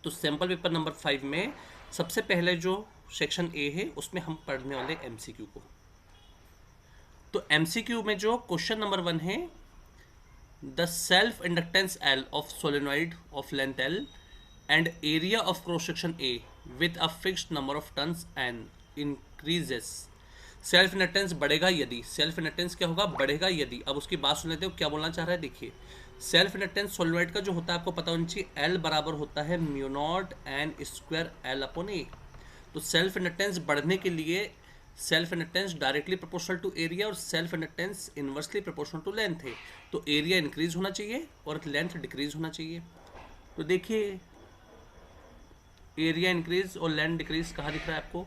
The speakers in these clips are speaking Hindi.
तो सैम्पल पेपर नंबर 5 में सबसे पहले जो सेक्शन ए है उसमें हम पढ़ने वाले एमसीक्यू को। तो एमसीक्यू में जो क्वेश्चन नंबर 1 है, the self inductance L of solenoid of length L and area of cross section A with a fixed number of turns N increases. Self inductance बढ़ेगा यदि, सेल्फ इंडक्टेंस क्या होगा, बढ़ेगा यदि। अब उसकी बात सुन लेते हो क्या बोलना चाह रहा है। देखिए, सेल्फ इंडक्टेंस सोलेनॉइड का जो होता है आपको पता होना चाहिए, एल बराबर होता है mu naught N square L upon A. तो सेल्फ इंडक्टेंस बढ़ने के लिए self inductance directly proportional to area और self inductance inversely proportional to length है। तो एरिया इंक्रीज होना चाहिए और लेंथ डिक्रीज होना चाहिए। तो देखिए, एरिया इंक्रीज और लेंथ डिक्रीज कहाँ दिख रहा है आपको,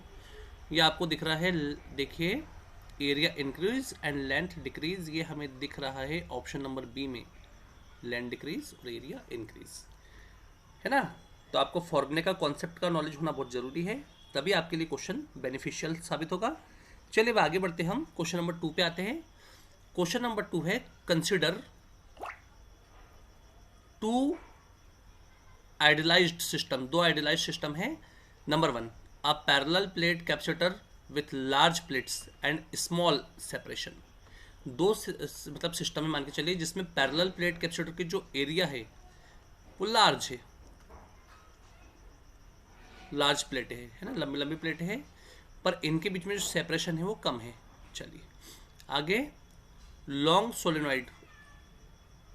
ये आपको दिख रहा है, देखिए area increase and length decrease, ये हमें दिख रहा है ऑप्शन नंबर बी में, लेंथ डिक्रीज और एरिया इंक्रीज, है ना। तो आपको फॉर्मूले का कॉन्सेप्ट का नॉलेज होना बहुत जरूरी है, तभी आपके लिए क्वेश्चन बेनिफिशियल साबित होगा। चलिए अब आगे बढ़ते हैं, हम क्वेश्चन नंबर 2 पे आते हैं। क्वेश्चन नंबर 2 है, कंसिडर टू आइडियलाइज्ड सिस्टम, दो आइडियलाइज्ड सिस्टम है। Number 1, a parallel plate capacitor with large plates and small separation. दो मतलब सिस्टम में मान के चलिए जिसमें पैरेलल प्लेट कैपेसिटर की जो एरिया है वो लार्ज है, लार्ज प्लेट है ना, लंबी लंबी प्लेट है, पर इनके बीच में जो सेपरेशन है वो कम है। चलिए आगे, long solenoid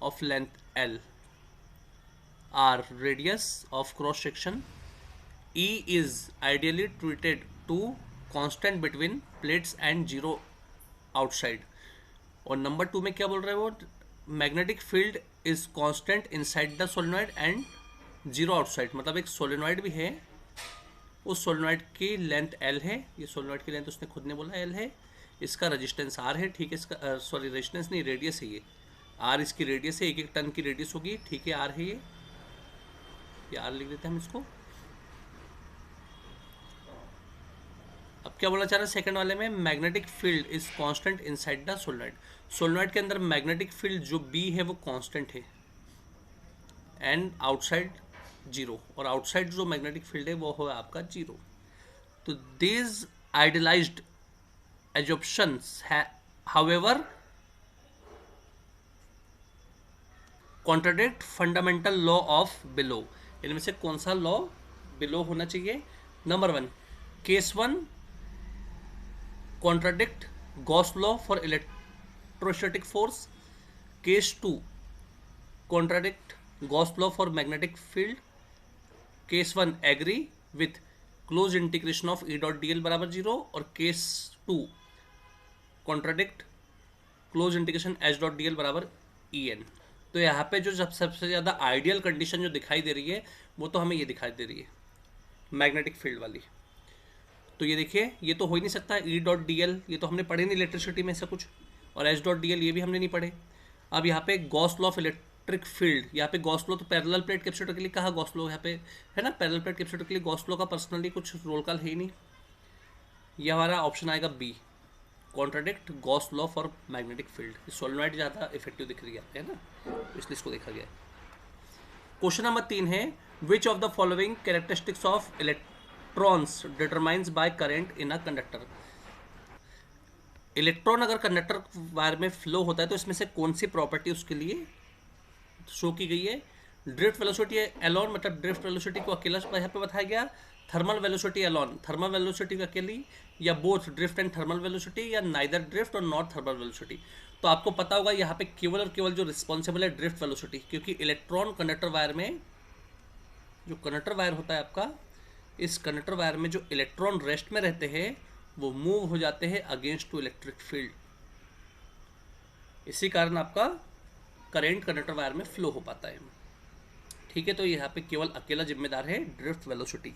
of length L R radius of cross section E is ideally treated to constant between plates and zero outside। और नंबर 2 में क्या बोल रहे हैं वो, magnetic field is constant inside the solenoid and zero outside. मतलब एक सोलेनॉइड भी है, उस सोलेनॉइड की लेंथ L है, ये सोलेनॉइड की लेंथ उसने खुद ने बोला L है, इसका रेजिस्टेंस R है, ठीक है, इसका सॉरी रेजिस्टेंस नहीं, रेडियस है ये, R इसकी रेडियस है, एक एक टन की रेडियस होगी, ठीक है, R है ये R लिख देते हैं हम इसको। अब क्या बोलना चाह रहे हैं सेकंड वाले में, magnetic field is constant inside the solenoid. Solenoid के अंदर मैग्नेटिक फील्ड जो B है वो कांस्टेंट है एंड आउटसाइड जीरो, और आउटसाइड जो मैग्नेटिक फील्ड है वो है आपका जीरो। तो this idealised assumptions however contradict fundamental law of below. इनमें से कौन सा लॉ बिलो होना चाहिए। Number 1, case 1 contradict Gauss law for electrostatic force। Case 2 contradict Gauss law for magnetic field। Case 1 agree with closed integration of E dot dl बराबर 0 और Case 2 contradict closed integration H dot dl बराबर En। तो यहाँ पे जो सबसे ज़्यादा आइडियल कंडीशन जो दिखाई दे रही है वो तो हमें ये दिखाई दे रही है, मैग्नेटिक फील्ड वाली। तो ये देखिए, ये तो हो ही नहीं सकता, E डॉट डी एल ये तो हमने पढ़े नहीं इलेक्ट्रिसिटी में ऐसा कुछ, और H डॉट डी एल ये भी हमने नहीं पढ़े। अब यहाँ पे Gauss law of electric field, यहाँ पे गॉस लॉ तो पैरेलल प्लेट कैपेसिटर के लिए कहा गॉस लॉ यहाँ पे है ना, पैरेलल प्लेट कैपेसिटर के लिए गॉस लॉ का पर्सनली कुछ रोल कॉल है ही नहीं। ये हमारा ऑप्शन आएगा B, contradict Gauss law for magnetic field. Solenoid ज़्यादा इफेक्टिव दिख रही है ना, इसलिए इसको देखा गया। क्वेश्चन नंबर 3 है, विच of the following characteristics of electrons determines by current in a conductor. Electron अगर कंडक्टर वायर में फ्लो होता है तो इसमें से कौन सी प्रॉपर्टी उसके लिए शो की गई है। ड्रिफ्ट वेलोसिटी एलोन, मतलब ड्रिफ्ट वेलोसिटी को अकेला यहाँ पे बताया गया, thermal velocity alone, thermal velocity अकेली, या both drift and thermal velocity, या नाइदर ड्रिफ्ट और नॉट थर्मल वेलोसिटी। तो आपको पता होगा यहाँ पे केवल और केवल जो रिस्पॉन्सिबल है ड्रिफ्ट वेलोसिटी, क्योंकि इलेक्ट्रॉन कंडक्टर वायर में, जो कंडक्टर वायर होता है आपका, इस कंडक्टर वायर में जो इलेक्ट्रॉन रेस्ट में रहते हैं वो मूव हो जाते हैं अगेंस्ट टू इलेक्ट्रिक फील्ड, इसी कारण आपका करंट कंडक्टर वायर में फ्लो हो पाता है, ठीक है। तो यहाँ पे केवल अकेला जिम्मेदार है drift velocity.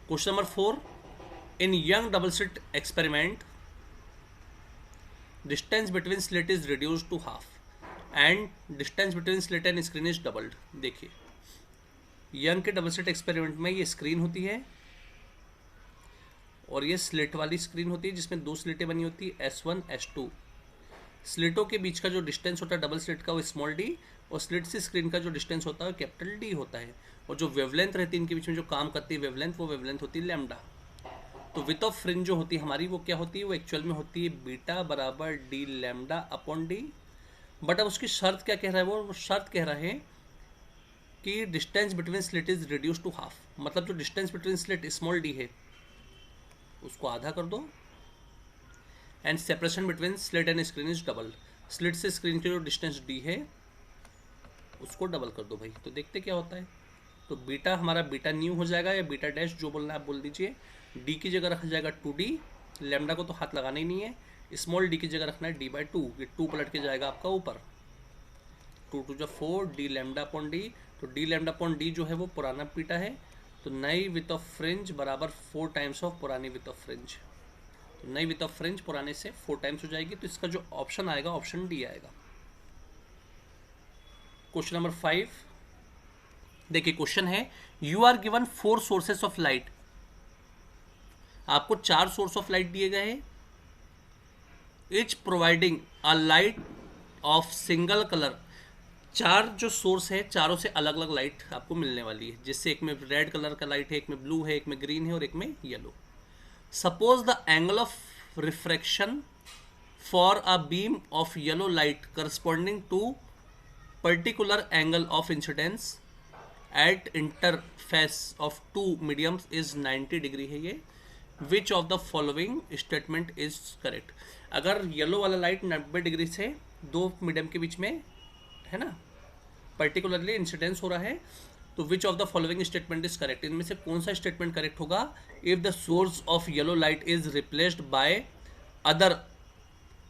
Question number 4, in Young double slit experiment distance between slit is reduced to half and distance between slit and screen is doubled. देखिए, यंग के डबल स्लिट एक्सपेरिमेंट में ये स्क्रीन होती है और ये स्लिट वाली स्क्रीन होती है जिसमें दो स्लिटें बनी होती है S1 S2। स्लिटों के बीच का जो डिस्टेंस होता है डबल स्लिट का वो स्मॉल डी, और स्लिट से स्क्रीन का जो डिस्टेंस होता है वो कैपिटल डी होता है, और जो वेवलेंथ रहती है इनके बीच में जो काम करती है वेवलेंथ, वो वेवलेंथ होती है लैम्डा। तो विथ ऑफ फ्रिंज जो होती है हमारी वो क्या होती है, वो एक्चुअल में होती है बीटा बराबर D lambda upon D. But अब उसकी शर्त क्या कह रहा है, वो शर्त कह रहा है कि distance between slit is reduce to half, मतलब जो distance between slit small D है उसको आधा कर दो, and separation between slit and screen is double. Slit से स्क्रीन की जो डिस्टेंस डी है उसको डबल कर दो भाई, तो देखते क्या होता है। तो बीटा हमारा बीटा न्यू हो जाएगा, या बीटा डैश जो बोलना है आप बोल दीजिए। डी की जगह रखा जाएगा 2d, लैम्डा को तो हाथ लगाना ही नहीं है, स्मॉल डी की जगह रखना है d/2, ये 2 पलट के जाएगा आपका ऊपर, 2 2 जा 4 डी लैम्डा अपॉन डी। तो डी लैम्डा अपॉन डी जो है वो पुराना बीटा है, तो नई विथ ऑफ फ्रिंज बराबर 4 टाइम्स ऑफ पुरानी विथ ऑफ फ्रिंज। तो नई विथ ऑफ फ्रिंज पुराने से 4 टाइम्स हो जाएगी, तो इसका जो ऑप्शन आएगा ऑप्शन डी आएगा। क्वेश्चन नंबर 5 देखिए, क्वेश्चन है you are given 4 sources of light, आपको 4 सोर्स ऑफ लाइट दिए गए हैं, each providing a light of single colour. 4 जो सोर्स है चारों से अलग अलग लाइट आपको मिलने वाली है, जिससे एक में रेड कलर का लाइट है, एक में ब्लू है, एक में ग्रीन है और एक में yellow. Suppose the angle of refraction for a beam of yellow light corresponding to particular angle of incidence at interface of 2 mediums is 90 degree है ये। Which of the following statement is correct. अगर येलो वाला लाइट 90 डिग्री से 2 मीडियम के बीच में है ना पर्टिकुलरली इंसिडेंस हो रहा है, तो विच of the following statement is correct, इनमें से कौन सा स्टेटमेंट करेक्ट होगा। If the source of yellow light is replaced by other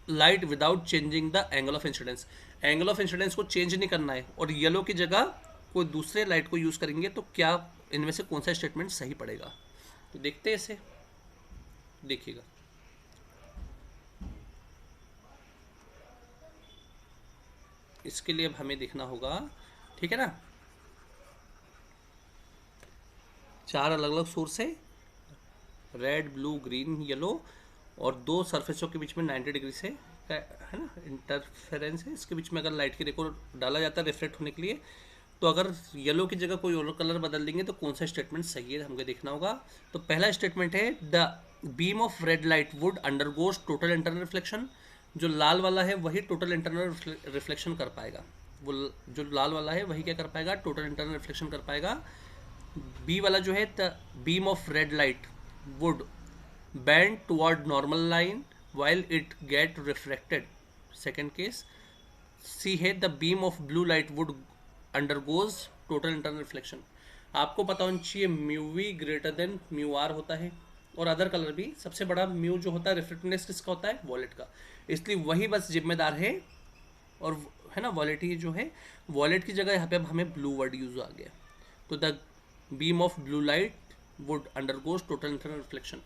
light without changing the angle of incidence, angle of incidence को चेंज नहीं करना है और येलो की जगह कोई दूसरे लाइट को यूज करेंगे, तो क्या इनमें से कौन सा स्टेटमेंट सही पड़ेगा। तो देखते हैं इसे, देखिएगा। इसके लिए अब हमें देखना होगा, ठीक है ना, 4 अलग अलग सोर्स है, रेड ब्लू ग्रीन येलो, और 2 सरफेसों के बीच में 90 डिग्री से है ना इंटरफेरेंस है, इसके बीच में अगर लाइट की रे को डाला जाता है रिफ्लेक्ट होने के लिए, तो अगर येलो की जगह कोई और कलर बदल देंगे तो कौन सा स्टेटमेंट सही है हमको देखना होगा। तो पहला स्टेटमेंट है the beam of red light would undergoes total internal reflection, जो लाल वाला है वही टोटल इंटरनल रिफ्लेक्शन कर पाएगा, वो जो लाल वाला है वही क्या कर पाएगा, टोटल इंटरनल रिफ्लेक्शन कर पाएगा। बी वाला जो है the beam of red light would bend toward normal line while it get refracted, second case। C है the beam of blue light would undergoes total internal reflection. आपको पता होना चाहिए mu V greater than mu R होता है, और अदर कलर भी सबसे बड़ा म्यू जो होता है रिफ्लेक्टिवनेस किसका होता है, वॉलेट का, इसलिए वही बस जिम्मेदार है। और है ना वॉलेट ही जो है, वॉलेट की जगह यहाँ पे अब हमें ब्लू वर्ड यूज आ गया। तो the beam of blue light would undergoes total internal reflection,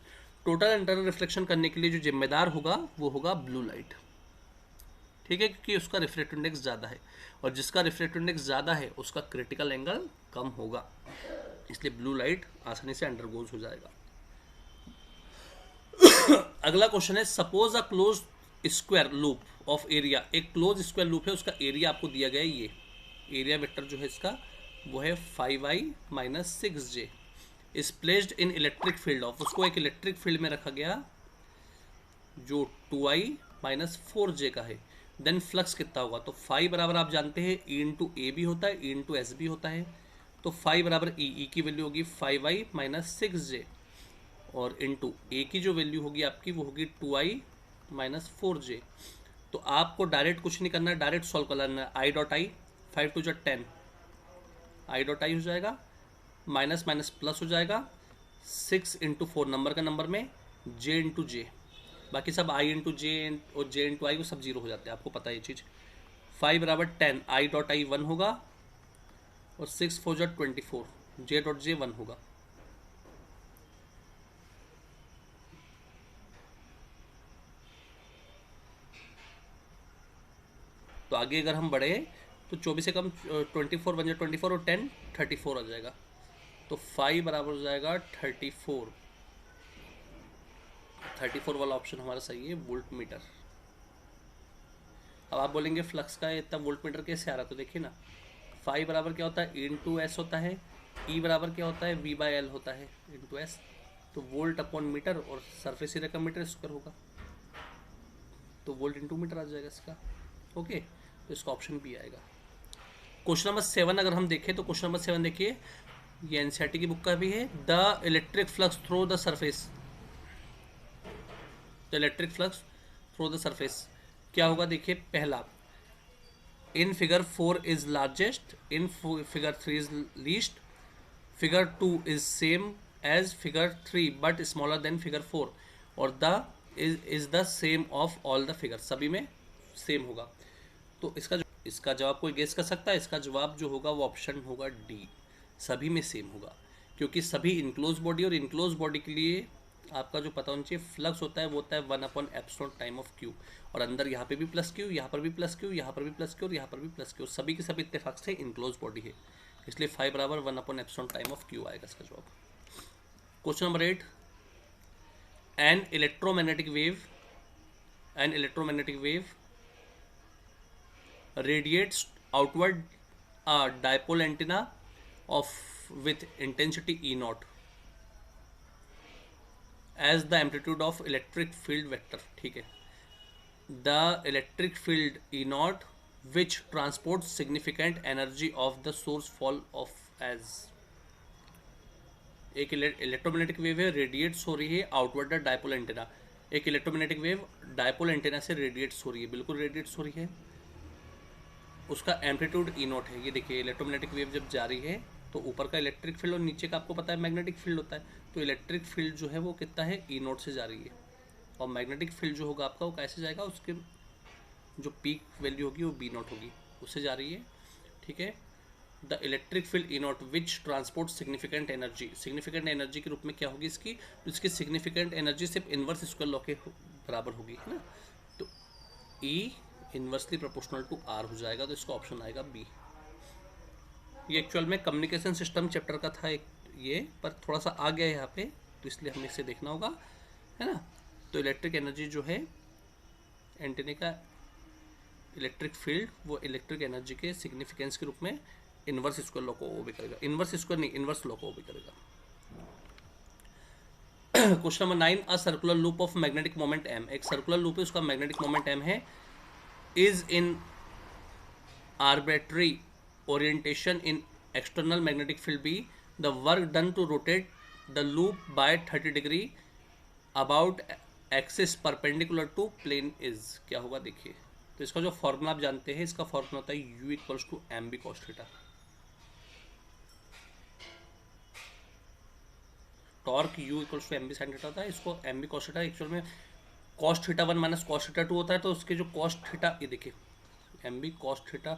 total internal reflection करने के लिए जो जिम्मेदार होगा वो होगा ब्लू लाइट, ठीक है, क्योंकि उसका रिफ्रैक्टिव इंडेक्स ज़्यादा है, और जिसका रिफ्रैक्टिव इंडेक्स ज़्यादा है उसका क्रिटिकल एंगल कम होगा, इसलिए ब्लू लाइट आसानी से अंडरगोज हो जाएगा। अगला क्वेश्चन है suppose a close square loop of area, एक क्लोज स्क्वायर लूप है, उसका एरिया आपको दिया गया है, ये एरिया वेक्टर जो है इसका वो है 5i - 6j is placed in electric field of, उसको एक इलेक्ट्रिक फील्ड में रखा गया जो 2i - 4j का है। देन फ्लक्स कितना होगा, तो फाई बराबर आप जानते हैं ई इंटू ए भी होता है, ई इंटू एस भी होता है, तो फाई बराबर ई की वैल्यू होगी 5i - 6j, और इंटू ए की जो वैल्यू होगी आपकी वो होगी 2i - 4j। तो आपको डायरेक्ट कुछ नहीं करना है, डायरेक्ट सॉल्व करना है, i dot I 5 2 10, i dot I हो जाएगा, माइनस माइनस प्लस हो जाएगा, 6 इंटू 4 नंबर का नंबर में, j इंटू जे, बाकी सब i इंटू जे और j इंटू आई वो सब जीरो हो जाते हैं, आपको पता है ये चीज़। 5 बराबर 10, i डॉट आई 1 होगा, और 6 4 24, j डॉट जे 1 होगा। तो आगे अगर हम बढ़े तो 24 से कम 24 बन जाए 24, और 10 34 आ जाएगा, तो 5 बराबर हो जाएगा 34, 34 वाला ऑप्शन हमारा सही है, वोल्ट मीटर। अब आप बोलेंगे फ्लक्स का इतना वोल्ट मीटर कैसे आ रहा, तो देखिए ना, फाई बराबर क्या होता है, ई इंटू एस होता है, ई बराबर क्या होता है, वी बाई एल होता है इंटू एस, तो वोल्ट अपॉन मीटर और सरफेस एरिया का मीटर स्क्वायर होगा, तो वोल्ट इंटू मीटर आ जाएगा इसका। ओके, तो इसका ऑप्शन बी आएगा। क्वेश्चन नंबर 7 अगर हम देखें तो क्वेश्चन नंबर 7 देखिए, ये एनसीईआरटी की बुक का भी है। The electric flux through the surface, the electric flux through the surface क्या होगा, देखिए पहला, in figure 4 is largest, in figure 3 is least, figure 2 is same as figure 3 but smaller than figure 4, और the is the same of all the figure, सभी में सेम होगा। तो इसका जवाब कोई गेस कर सकता है, इसका जवाब जो होगा वो ऑप्शन होगा डी, सभी में सेम होगा, क्योंकि सभी इनक्लोज बॉडी, और इनक्लोज बॉडी के लिए आपका जो पता होना चाहिए फ्लक्स होता है वो होता है 1/एप्सिलॉन टाइम ऑफ क्यू, और अंदर यहाँ पे भी प्लस क्यू, यहाँ पर भी प्लस क्यू, यहाँ पर भी प्लस क्यू और यहाँ पर भी प्लस क्यू, सभी के सभी इत्तेफाक से इनक्लोज बॉडी है, इसलिए 5 बराबर 1/एप्सिलॉन टाइम ऑफ क्यू आएगा इसका जवाब। Question number 8, an electromagnetic wave radiates outward a dipole antenna of with intensity E naught as the amplitude of electric field vector, ठीक है, the electric field E naught which transports significant energy of the source fall off as, एक इलेक्ट्रोमैग्नेटिक वेव है, रेडिएट्स हो रही है आउटवर्ड द डायपोल एंटेना, एक इलेक्ट्रोमैग्नेटिक वेव डायपोल एंटेना से रेडिएट्स हो रही है, बिल्कुल रेडिएट्स हो रही है, उसका एम्पलीट्यूड ई नॉट है। ये देखिए इलेक्ट्रोमैग्नेटिक वेव जब जा रही है तो ऊपर का इलेक्ट्रिक फील्ड और नीचे का आपको पता है मैग्नेटिक फील्ड होता है, तो इलेक्ट्रिक फील्ड जो है वो कितना है, ई नॉट से जा रही है, और मैग्नेटिक फील्ड जो होगा आपका वो कैसे जाएगा, उसके जो पीक वैल्यू होगी वो बी नॉट होगी, उससे जा रही है, ठीक है। The electric field E not which transport significant energy, significant energy के रूप में क्या होगी इसकी, तो इसकी सिग्निफिकेंट एनर्जी सिर्फ इन्वर्स स्क्वायर लॉ के बराबर होगी, है ना, तो ई इन्वर्सली प्रोपोर्शनल टू आर हो जाएगा, तो इसका ऑप्शन आएगा बी। ये एक्चुअल में कम्युनिकेशन सिस्टम चैप्टर का था एक ये, पर थोड़ा सा आ गया है यहाँ पे, तो इसलिए हमें इसे देखना होगा, है ना। तो इलेक्ट्रिक एनर्जी जो है एंटेने का इलेक्ट्रिक फील्ड, वो इलेक्ट्रिक एनर्जी के सिग्निफिकेंस के रूप में इन्वर्स स्क्वायर लॉ को ओबे करेगा, इन्वर्स स्क्वायर नहीं, इन्वर्स लॉ को ओबे करेगा। Question number 9, a circular loop of magnetic moment M, एक सर्कुलर लूप है उसका मैग्नेटिक मोमेंट एम है, is in arbitrary orientation in external magnetic field B, the work done to rotate the loop by 30 degree about axis perpendicular to plane is, क्या होगा देखिए, तो इसका जो फॉर्मूला आप जानते हैं, इसका फॉर्मूला होता है u equals to M B cos theta, torque u equals to M B sine theta होता है, इसको M B cos theta actual में cos theta 1 minus cos theta 2 होता है, तो उसके जो कॉस थीटा, ये देखिए M B cos theta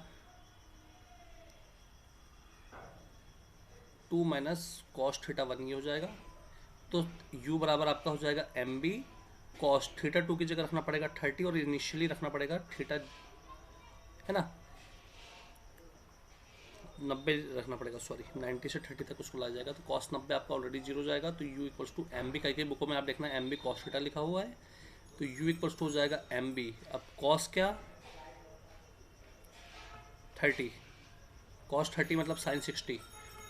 2 minus cos theta 1 ये हो जाएगा, तो u बराबर आपका हो जाएगा एम बी कॉस थीटा 2 की जगह रखना पड़ेगा 30 और इनिशियली रखना पड़ेगा थीटा, है ना, 90 रखना पड़ेगा, सॉरी 90 से 30 तक उसको ला जाएगा, तो कॉस 90 आपका ऑलरेडी जीरो जाएगा, तो u equals to M B, कई बुकों में आप देखना एम बी कॉस थीटा लिखा हुआ है, तो u इक्वल्स टू हो जाएगा एम बी, अब कॉस क्या 30, कॉस 30 मतलब साइन 60,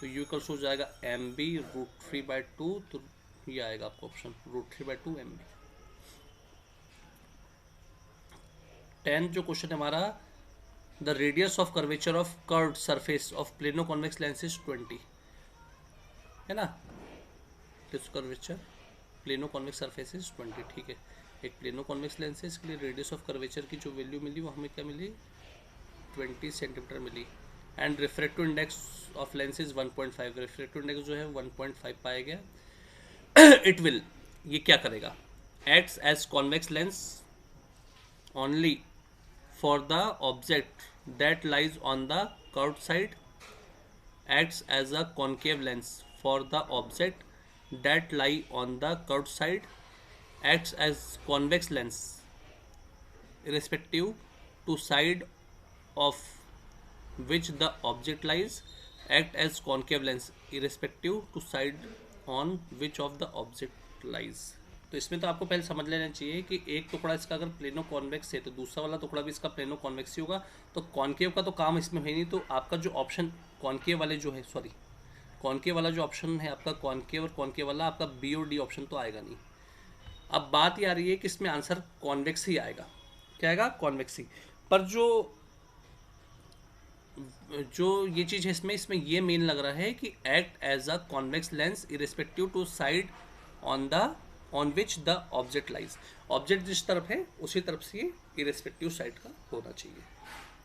तो u इक्वल्स हो जाएगा एम बी √3/2, तो ये आएगा आपका ऑप्शन √3/2 एम बी। 10 जो क्वेश्चन है हमारा, the radius of curvature of curved surface of plano convex lens is 20, है ना, curvature plano convex surface is 20, ठीक है, एक प्लेनो कॉन्वेक्स लेंस है, इसके लिए रेडियस ऑफ कर्वेचर की जो वैल्यू मिली वो हमें क्या मिली, 20 सेंटीमीटर मिली, and refractive index of lens is 1.5, refractive index जो है 1.5 पाया गया। इट विल, ये क्या करेगा, acts as convex lens only for the object that lies on the curved side, acts as a concave lens for the object that lie on the curved side, acts as convex lens irrespective to side of which the object lies, act as concave lens irrespective to side on which of the object lies। तो इसमें तो आपको पहले समझ लेना चाहिए कि एक टुकड़ा इसका अगर प्लेनो कॉन्वेक्स है तो दूसरा वाला टुकड़ा भी इसका प्लेनो कॉन्वेक्स ही होगा। तो कॉन्केव का तो काम इसमें है नहीं, तो आपका जो ऑप्शन कॉन्केव वाले जो है, सॉरी कॉन्केव वाला जो ऑप्शन है आपका कॉन्केव और कॉन्केव वाला, आपका बी और डी ऑप्शन तो आएगा नहीं। अब बात ये आ रही है कि इसमें आंसर कॉन्वेक्स ही आएगा। क्या आएगा? कॉन्वेक्स ही। पर जो ये चीज़ है इसमें ये मेन लग रहा है कि act as a convex lens irrespective to side on which the object lies. Object जिस तरफ है उसी तरफ से ये इरिस्पेक्टिव साइड का होना चाहिए।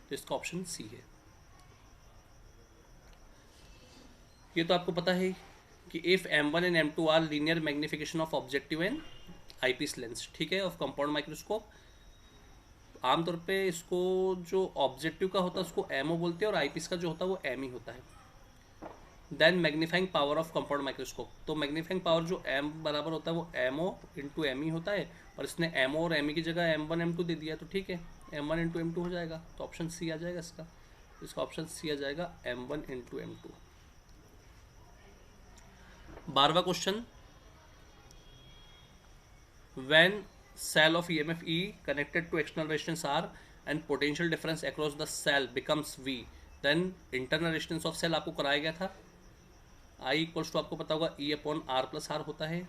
तो इसका ऑप्शन सी है। ये तो आपको पता है कि if M1 and M2 are linear magnification of objective and eyepiece lens, ठीक है, ऑफ कंपाउंड माइक्रोस्कोप। आमतौर पे इसको जो ऑब्जेक्टिव का होता है उसको एमओ बोलते हैं और आईपीस का जो होता है वो एम ही होता है। Then magnifying power of compound microscope, तो मैग्नीफाइंग पावर जो एम बराबर होता है वो एमओ इंटू एम ही होता है, और इसने एमओ और एम की जगह M1 M2 दे दिया, तो ठीक है M1 इंटू M2 हो जाएगा। तो ऑप्शन सी आ जाएगा इसका ऑप्शन सी आ जाएगा M1 इंटू M2। 12वां question, when cell of EMF E connected to external resistance R and potential difference across the cell becomes V, then internal resistance of cell आपको कराया गया था। I इक्वल्स टू आपको पता होगा E upon R plus R होता है।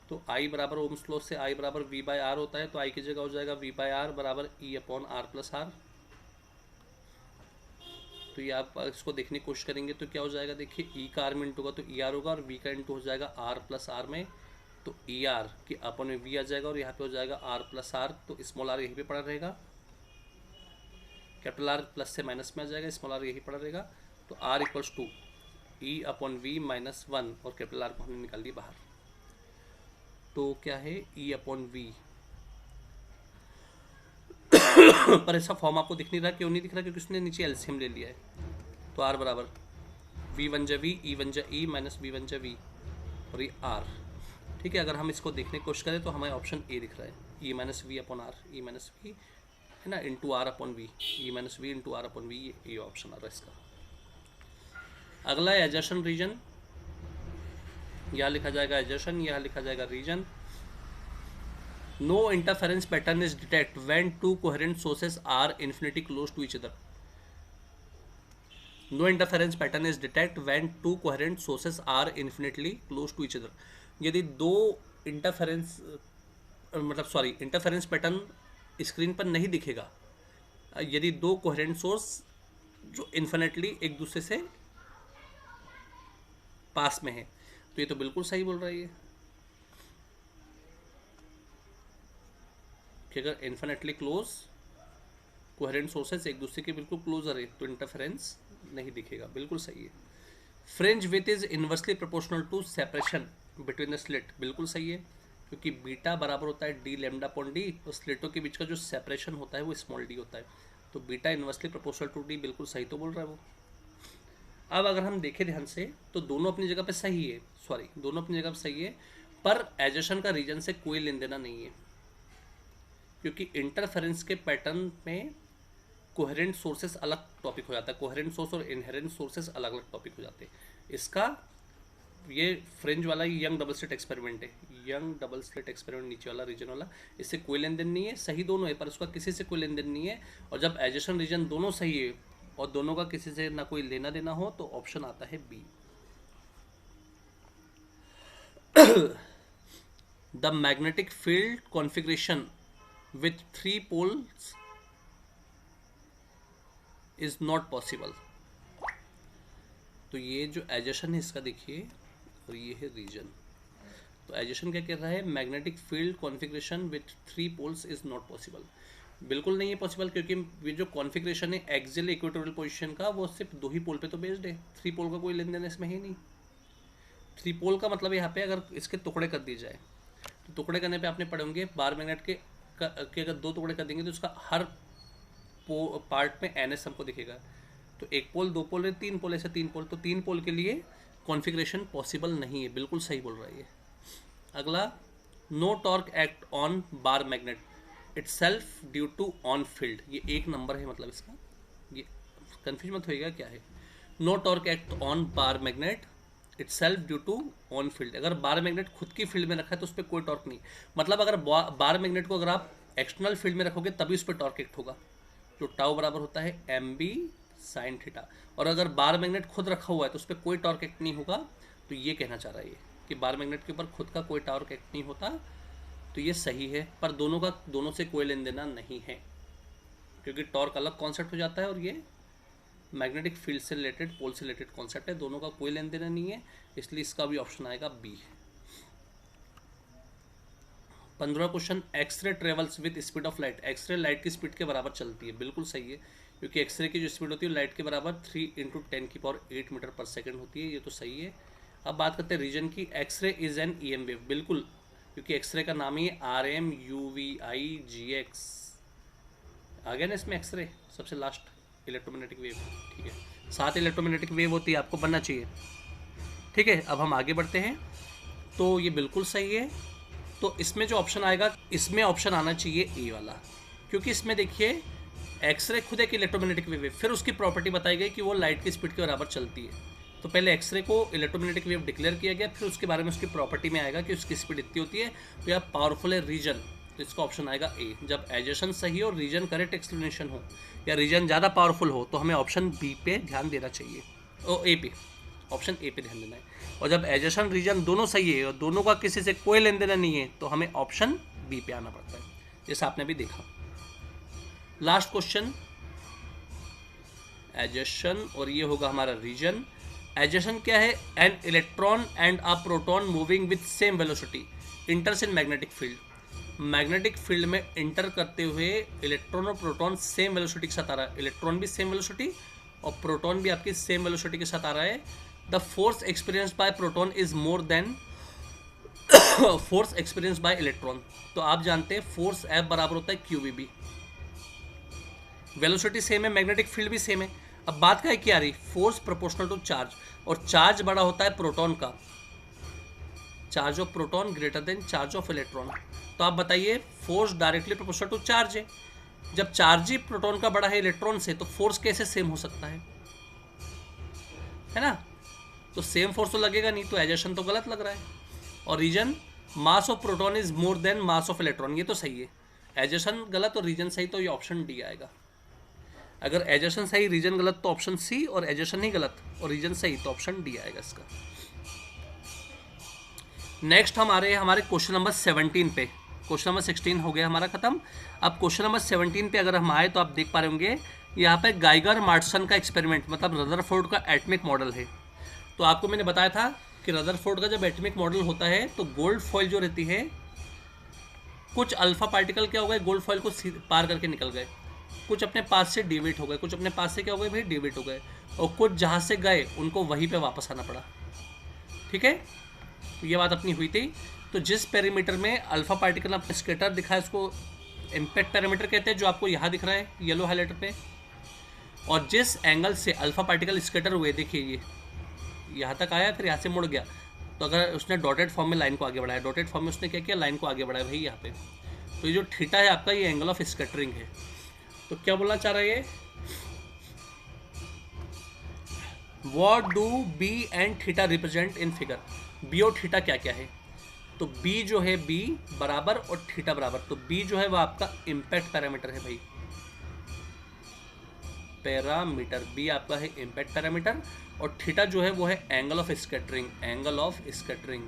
तो I बराबर ओम्स लॉ से I बराबर V बाय R होता है, तो I की जगह हो जाएगा V बाय R बराबर E upon R plus R। तो ये आप इसको देखने की कोशिश करेंगे तो क्या हो जाएगा, देखिए E का R में इंटू होगा तो ER होगा, और V का इंटू हो जाएगा R प्लस R में, तो ई आर की अपन में वी आ जाएगा, और यहाँ पे हो जाएगा आर प्लस आर, तो स्मॉल आर यहीं पे पड़ा रहेगा, कैपिटल आर प्लस से माइनस में आ जाएगा, स्मॉल आर यहीं पड़ा रहेगा। तो R equals to E upon V minus 1, और कैपिटल आर को हमने निकाल दिया बाहर। तो क्या है ई अपॉन वी पर ऐसा फॉर्म आपको दिख नहीं रहा, क्यों नहीं दिख रहा? क्योंकि उसने नीचे एलसीएम ले लिया है। तो आर बराबर वी वन जा वी, ई वन जा ई माइनस वी वन जा वी, और ये आर, ठीक है। अगर हम इसको देखने की कोशिश करें तो हमें ऑप्शन ए दिख रहा है, E minus V upon R, E minus V है ना, into R upon V, E minus V into R upon V, ये ऑप्शन आ रहा है इसका। अगला है एडजसेंट रीजन, यहाँ लिखा जाएगा एडजसेंट, यहाँ लिखा जाएगा reason. No interference pattern is detect when two coherent sources are infinity close to each other. No interference pattern is detect when two coherent sources are infinitely close to each other. यदि दो इंटरफेरेंस इंटरफेरेंस पैटर्न स्क्रीन पर नहीं दिखेगा यदि दो कोहेरेंट सोर्स जो इन्फिनिटली एक दूसरे से पास में है। तो ये तो बिल्कुल सही बोल रहा है ये कि अगर इन्फिनिटली क्लोज कोहेरेंट सोर्सेस एक दूसरे के बिल्कुल क्लोजर है तो इंटरफेरेंस नहीं दिखेगा, बिल्कुल सही है। Fringe width is inversely proportional to separation between the slit, बिल्कुल सही है, क्योंकि बीटा बराबर होता है डी लेमडा अपॉन डी, और स्लिटों के बीच का जो सेपरेशन होता है वो स्मॉल डी होता है, तो beta inversely proportional to D, बिल्कुल सही तो बोल रहा है वो। अब अगर हम देखें ध्यान से तो दोनों अपनी जगह पे सही है, दोनों अपनी जगह पे सही है, पर एडजसेंट का रीजन से कोई लेन देना नहीं है, क्योंकि इंटरफेरेंस के पैटर्न में कोहेरेंट सोर्सेस अलग टॉपिक हो जाता है, कोहेरेंट सोर्स और इनहेरेंट सोर्सेस अलग अलग टॉपिक हो जाते हैं। इसका ये फ्रिंज वाला यंग डबल स्लिट एक्सपेरिमेंट है, यंग डबल स्लिट एक्सपेरिमेंट नीचे वाला रीजन वाला, इससे कोई लेन देन नहीं है, सही दोनों है पर उसका किसी से कोई लेन देन नहीं है। और जब एडजसेंट रीजन दोनों सही है और दोनों का किसी से ना कोई लेना देना हो तो ऑप्शन आता है B. The magnetic field configuration with 3 poles is not possible. तो ये जो एडजसेंट है इसका देखिए, और ये है रीजन। तो एडजसेंट क्या कह रहा है, magnetic field configuration with 3 poles is not possible, बिल्कुल नहीं है पॉसिबल, क्योंकि ये जो कॉन्फ़िगरेशन है एक्सियल इक्वेटोरियल पोजीशन का वो सिर्फ 2 ही पोल पे तो बेस्ड है, 3 पोल का कोई लेन देन इसमें है नहीं। 3 पोल का मतलब यहाँ पे अगर इसके टुकड़े कर दिए जाए तो टुकड़े करने पे आपने पढ़े होंगे बार मैग्नेट के अगर 2 टुकड़े कर देंगे तो उसका हर पार्ट में एनएस हमको दिखेगा। तो 1 पोल 2 पोल 3 पोल, ऐसे 3 पोल, तो 3 पोल के लिए कॉन्फ़िगरेशन पॉसिबल नहीं है, बिल्कुल सही बोल रहा है ये। अगला, no torque act on bar magnet itself due to on field, ये 1 नंबर है, मतलब इसका ये कंफ्यूज मत होइएगा क्या है। No torque act on bar magnet itself due to on field. अगर बार मैग्नेट खुद की फील्ड में रखा है तो उस पर कोई टॉर्क नहीं, मतलब अगर बार मैग्नेट को अगर आप एक्सटर्नल फील्ड में रखोगे तभी उस पर टॉर्क एक्ट होगा, जो टाउ बराबर होता है एम बी साइन थीटा। और अगर बार मैग्नेट खुद रखा हुआ है तो उस पर कोई टॉर्क एक्ट नहीं होगा। तो ये कहना चाह रहा है ये कि बार मैग्नेट के ऊपर खुद का कोई टॉर्क एक्ट नहीं होता, तो ये सही है। पर दोनों से कोई लेन देना नहीं है, क्योंकि टॉर्क अलग कॉन्सेप्ट हो जाता है और ये मैग्नेटिक फील्ड से रिलेटेड, पोल से रिलेटेड कॉन्सेप्ट है, दोनों का कोई लेन देना नहीं है, इसलिए इसका भी ऑप्शन आएगा B. 15 question, X ray travels with speed of light. X ray light की स्पीड के बराबर चलती है, बिल्कुल सही है, क्योंकि एक्सरे की जो स्पीड होती है लाइट के बराबर 3 × 10⁸ मीटर पर सेकेंड होती है, ये तो सही है। अब बात करते हैं रीजन की। X ray is an EM wave, बिल्कुल, क्योंकि एक्सरे का नाम ही RM UVI GX आ गया ना इसमें, एक्सरे सबसे लास्ट इलेक्ट्रोमैग्नेटिक वेव, ठीक है, 7 इलेक्ट्रोमैग्नेटिक वेव होती है, आपको बनना चाहिए, ठीक है। अब हम आगे बढ़ते हैं, तो ये बिल्कुल सही है। तो इसमें जो ऑप्शन आएगा, इसमें ऑप्शन आना चाहिए ए वाला, क्योंकि इसमें देखिए एक्सरे खुद एक इलेक्ट्रोमैग्नेटिक वेव है, फिर उसकी प्रॉपर्टी बताई गई कि वो लाइट की स्पीड के बराबर चलती है। तो पहले एक्सरे को इलेक्ट्रोमैग्नेटिक वेव डिक्लेयर किया गया, फिर उसके बारे में उसकी प्रॉपर्टी में आएगा कि उसकी स्पीड इतनी होती है, तो यह पावरफुल है रीजन, तो इसका ऑप्शन आएगा ए। जब एजेशन सही हो, रीजन करेक्ट एक्सप्लेनेशन हो, या रीजन ज़्यादा पावरफुल हो, तो हमें ऑप्शन बी पे ध्यान देना चाहिए, ओ ए पे, ऑप्शन ए पे ध्यान देना है। और जब एजेशन रीजन दोनों सही है और दोनों का किसी से कोई लेन देना नहीं है, तो हमें ऑप्शन बी पे आना पड़ता है, जैसा आपने भी देखा। लास्ट क्वेश्चन, एजेशन, और ये होगा हमारा रीजन। एजेशन क्या है? An electron and a proton moving with same velocity इंटर्स in magnetic field. Magnetic field में इंटर करते हुए इलेक्ट्रॉन और प्रोटॉन सेम वेलोसिटी के साथ आ रहा है, इलेक्ट्रॉन भी सेम वेलोसिटी और प्रोटॉन भी आपकी सेम वेलोसिटी के साथ आ रहा है। The force experience by proton is more then force experience by electron. तो आप जानते हैं फोर्स F बराबर होता है QVB, वेलोसिटी सेम है, मैग्नेटिक फील्ड भी सेम है। अब बात क्या है कि आ रही, फोर्स प्रोपोर्शनल टू चार्ज, और चार्ज बड़ा होता है प्रोटॉन का, charge of proton greater than charge of electron. तो आप बताइए, force directly proportional to charge है, जब चार्ज ही प्रोटॉन का बड़ा है इलेक्ट्रॉन से, तो फोर्स कैसे सेम हो सकता है ना? तो सेम फोर्स तो लगेगा नहीं, तो एजेशन तो गलत लग रहा है। और reason, mass of proton is more than mass of electron, ये तो सही है। एजेशन गलत और रीजन सही, तो ये ऑप्शन डी आएगा। अगर एजेशन सही रीजन गलत तो ऑप्शन सी, और एजेशन ही गलत और रीजन सही तो ऑप्शन डी आएगा इसका। नेक्स्ट हम आ रहे हैं हमारे क्वेश्चन नंबर 17 पे। क्वेश्चन नंबर 16 हो गया हमारा खत्म। अब क्वेश्चन नंबर 17 पे अगर हम आए तो आप देख पा रहे होंगे यहाँ पे गाइगर मार्टसन का एक्सपेरिमेंट, मतलब रदरफोर्ड का एटॉमिक मॉडल है। तो आपको मैंने बताया था कि रदरफोर्ड का जब एटॉमिक मॉडल होता है तो गोल्ड फॉइल जो रहती है, कुछ अल्फा पार्टिकल क्या हो गए, गोल्ड फॉइल को पार करके निकल गए, कुछ अपने पास से डिविएट हो गए, कुछ अपने पास से क्या हो गए भाई, डिविएट हो गए, और कुछ जहाँ से गए उनको वहीं पे वापस आना पड़ा, ठीक है। तो ये बात अपनी हुई थी। तो जिस पैरामीटर में अल्फा पार्टिकल आपने स्केटर दिखा है उसको इम्पैक्ट पैरामीटर कहते हैं, जो आपको यहाँ दिख रहा है येलो हाईलाइटर पे, और जिस एंगल से अल्फा पार्टिकल स्केटर हुए, देखिए ये यहाँ तक आया फिर यहाँ से मुड़ गया, तो अगर उसने डॉटेड फॉर्म में लाइन को आगे बढ़ाया, डॉटेड फॉर्म में उसने क्या किया, लाइन को आगे बढ़ाया भाई यहाँ पे, तो ये जो थीटा है आपका, ये एंगल ऑफ स्कैटरिंग है। तो क्या बोलना चाह रहा है, what do B and theta represent in figure. B और थीटा क्या क्या है, तो बी जो है बी बराबर और थीटा बराबर, तो बी जो है वो आपका इम्पैक्ट पैरामीटर है भाई, पैरामीटर बी आपका है इम्पैक्ट पैरामीटर, और थीटा जो है वो है angle of scattering, angle of scattering,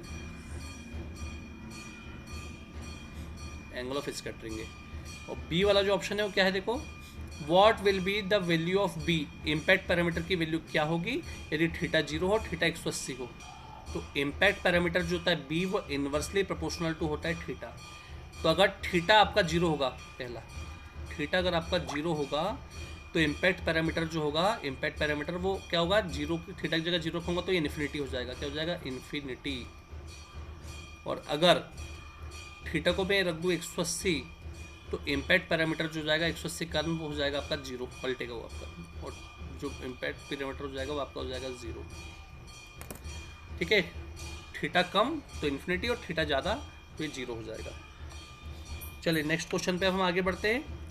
angle of scattering है। और बी वाला जो ऑप्शन है वो क्या है, देखो, what will be the value of B, impact parameter की वैल्यू क्या होगी यदि थीटा 0 हो, थीटा 180 हो। तो इम्पैक्ट पैरामीटर जो होता है बी, वो इन्वर्सली प्रोपोर्शनल टू होता है थीटा। तो अगर थीटा आपका 0 होगा, पहला थीटा अगर आपका 0 होगा तो इम्पैक्ट पैरामीटर जो होगा, इम्पैक्ट पैरामीटर वो क्या होगा, 0, थीटा की जगह 0 रखूँगा तो ये इन्फिनिटी हो जाएगा, क्या हो जाएगा, इन्फिनिटी। और अगर थीटा को मैं रख दूँ 180, तो इम्पैक्ट पैरामीटर जो जाएगा 180 का वो हो जाएगा आपका 0, पलटेगा वो आपका, और जो इम्पैक्ट पैरामीटर हो जाएगा वो आपका हो जाएगा 0, ठीक है। थीटा कम तो इन्फिनिटी और थीटा ज़्यादा तो ये 0 हो जाएगा। चलिए नेक्स्ट क्वेश्चन पे हम आगे बढ़ते हैं।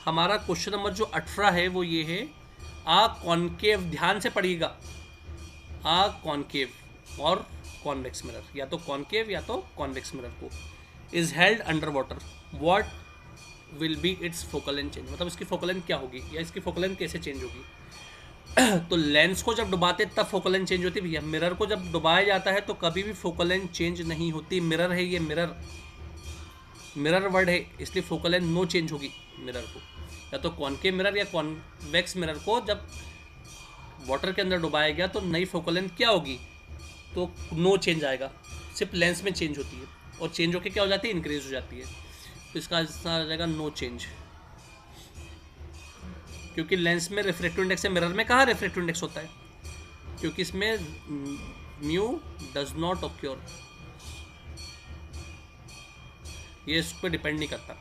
हमारा क्वेश्चन नंबर जो 18 है वो ये है, आ कॉनकेव, ध्यान से पढ़िएगा, आ कॉनकेव और कॉन्वेक्स मिरर, या तो कॉनकेव या तो कॉन्वेक्स मिरर को, is held under water, what will B it's focal length change, मतलब इसकी फोकल लेंथ क्या होगी या इसकी फोकल लेंथ कैसे चेंज होगी। तो लेंस को जब डुबाते तब फोकल लेंथ चेंज होती है भैया, मिरर को जब डुबाया जाता है तो कभी भी फोकल लेंथ चेंज नहीं होती। मिरर है ये, मिरर, मिरर वर्ड है, इसलिए फोकल लेंथ नो चेंज होगी मिरर को। या तो कॉनकेव मिरर या कॉन्वेक्स मिरर को जब वाटर के अंदर डुबाया गया तो नई फोकल लेंथ क्या होगी, तो नो चेंज आएगा, सिर्फ लेंस में चेंज होती है, और चेंज होकर क्या हो जाती है, इंक्रीज हो जाती है। तो इसका आंसर आ जाएगा नो चेंज, क्योंकि लेंस में रिफ्रैक्टिव इंडेक्स है, मिरर में कहाँ रिफ्रैक्टिव इंडेक्स होता है, क्योंकि इसमें म्यू डज नॉट ऑक्योर, ये इस पर डिपेंड नहीं करता।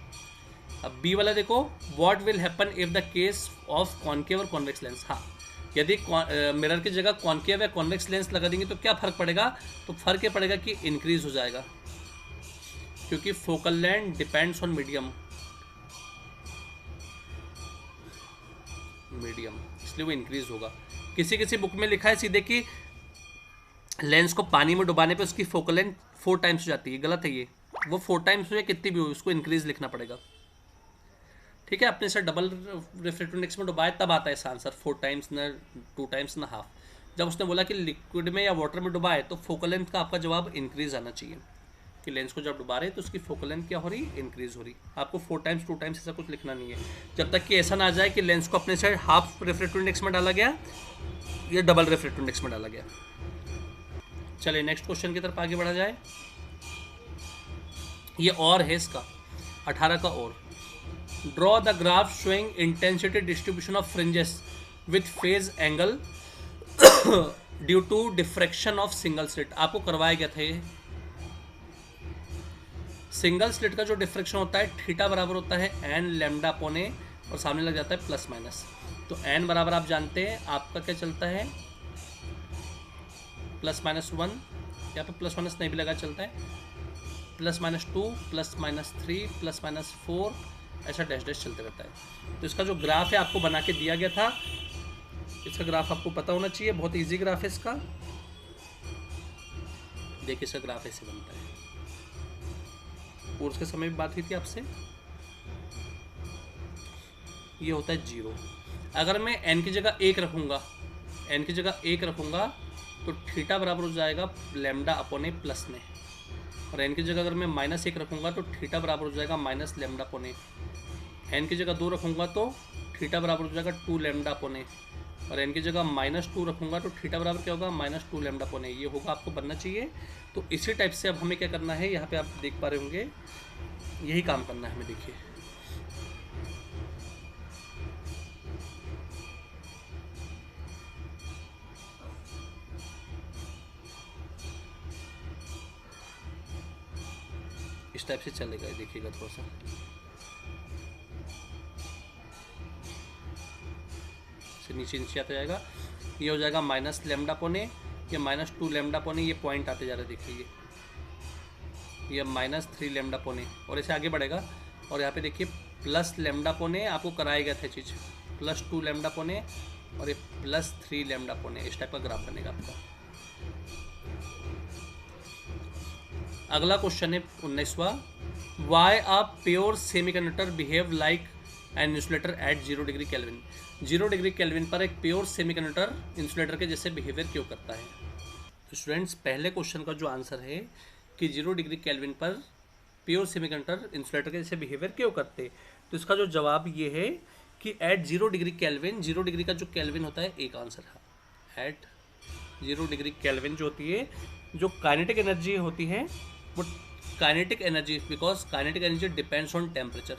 अब बी वाला देखो, what will happen if the case of concave और कॉन्वेक्स लेंस। हाँ, यदि मिरर की जगह कॉनकेव या कॉन्वेक्स लेंस लगा देंगे तो क्या फर्क पड़ेगा, तो फर्क ये पड़ेगा कि इंक्रीज हो जाएगा, क्योंकि focal length depends on medium, इसलिए वो इंक्रीज होगा। किसी किसी बुक में लिखा है सीधे कि लेंस को पानी में डुबाने पे उसकी फोकल लेंथ 4 टाइम्स हो जाती है, गलत है ये, वो 4 टाइम्स हो या कितनी भी हो उसको इंक्रीज लिखना पड़ेगा। ठीक है, अपने से डबल रिफ्रैक्टिव इंडेक्स में डुबाए तब आता है इसका आंसर, 4 टाइम्स ना 2 टाइम्स ना हाफ। जब उसने बोला कि लिक्विड में या वाटर में डुबाए तो फोकल लेंथ का आपका जवाब इंक्रीज आना चाहिए, कि लेंस को जब डुबा रहे तो उसकी फोकल लेंथ क्या हो रही, इंक्रीज हो रही। आपको 4 टाइम्स 2 टाइम्स ऐसा कुछ लिखना नहीं है, जब तक कि ऐसा ना आ जाए कि लेंस को अपने से हाफ रिफ्रैक्टिव इंडेक्स में डाला गया या डबल रिफ्रैक्टिव इंडेक्स में डाला गया। चलिए नेक्स्ट क्वेश्चन की तरफ आगे बढ़ा जाए। ये और है इसका 18 का और, draw the graph showing intensity distribution of fringes with phase angle due to diffraction of single slit. आपको करवाया गया था ये, सिंगल स्लिट का जो डिफ्रैक्शन होता है थीटा बराबर होता है एन लैम्डा अपॉन ए, और सामने लग जाता है प्लस माइनस। तो एन बराबर आप जानते हैं आपका क्या चलता है, प्लस माइनस 1, यहाँ पे प्लस माइनस नहीं भी लगा चलता है, plus minus 2 plus minus 3 plus minus 4, ऐसा डैश डैश चलते रहता है। तो इसका जो ग्राफ है आपको बना के दिया गया था, इसका ग्राफ आपको पता होना चाहिए, बहुत इजी ग्राफ है इसका। देखिए इसका ग्राफ ऐसे बनता है, कोर्स के समय भी बात हुई थी आपसे, ये होता है 0। अगर मैं n की जगह 1 रखूँगा, n की जगह 1 रखूँगा तो थीटा बराबर हो जाएगा लैम्डा अपॉन ए प्लस में, और n की जगह अगर मैं -1 रखूँगा तो थीटा बराबर हो जाएगा माइनस लैम्डा अपॉन ए। n की जगह 2 रखूँगा तो थीटा बराबर हो जाएगा 2 लैम्डा अपॉन ए, और n की जगह -2 रखूँगा तो थीटा बराबर क्या होगा, -2 लैम्डा अपॉन ए। ये होगा, आपको बनना चाहिए। तो इसी टाइप से अब हमें क्या करना है, यहाँ पे आप देख पा रहे होंगे, यही काम करना है हमें। देखिए इस टाइप से चलेगा, देखिएगा थोड़ा सा, से नीचे नीचे आता जाएगा, ये हो जाएगा माइनस लैम्डा अपॉन ए, ये -2 लैम्डा अपॉन ए, ये पॉइंट आते जा रहा है, देखिए ये -3 लैम्डा अपॉन ए, और ऐसे आगे बढ़ेगा। और यहाँ पे देखिए प्लस लैम्डा अपॉन ए, आपको कराया गया था चीज़, +2 लैम्डा अपॉन ए, और ये +3 लैम्डा अपॉन ए, इस टाइप का ग्राफ बनेगा आपका। अगला क्वेश्चन है 19वां, why a pure semiconductor behave like an insulator at 0 degree kelvin. 0 degree kelvin पर एक प्योर सेमीकंडक्टर इंसुलेटर के जैसे बिहेवियर क्यों करता है। तो स्टूडेंट्स, पहले क्वेश्चन का जो आंसर है कि 0 डिग्री केल्विन पर प्योर सेमीकंडक्टर इंसुलेटर के जैसे बिहेवियर क्यों करते, तो इसका जो जवाब ये है कि एट 0 डिग्री केल्विन, 0 डिग्री का जो केल्विन होता है, एक आंसर है, एट 0 डिग्री केल्विन जो होती है, जो काइनेटिक एनर्जी होती है वो kinetic energy, because kinetic energy depends on temperature.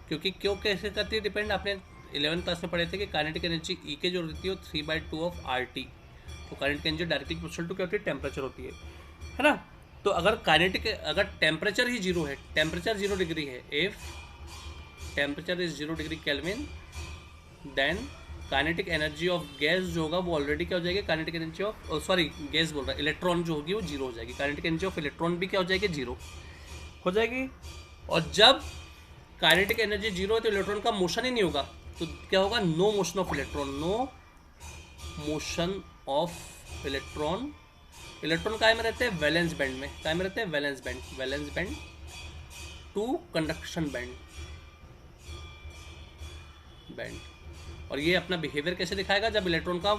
क्योंकि क्यों कैसे करती है डिपेंड, आपने 11th क्लास में पढ़े थे कि काइनेटिक एनर्जी ई के जो रहती है वो 3/2 ऑफ RT। तो kinetic energy directly proportional to क्या होती है, टेम्परेचर होती है ना। तो अगर टेम्परेचर ही 0 है, टेम्परेचर 0 डिग्री है, if temperature is 0 degree Kelvin, then kinetic energy of gas जो होगा वो ऑलरेडी क्या हो जाएगी, काइनेटिक एनर्जी ऑफ गैस बोल रहा है, इलेक्ट्रॉन जो होगी वो 0 हो जाएगी। काइनेटिक एनर्जी ऑफ इलेक्ट्रॉन भी क्या हो जाएगी, 0 हो जाएगी। और जब काइनेटिक एनर्जी 0 है तो इलेक्ट्रॉन का मोशन ही नहीं होगा, तो क्या होगा, no motion of electron, no motion of electron electron काय में रहते हैं? वैलेंस बैंड में। काय में रहते हैं? Valence band. Valence band to conduction band. और ये अपना बिहेवियर कैसे दिखाएगा? जब इलेक्ट्रॉन का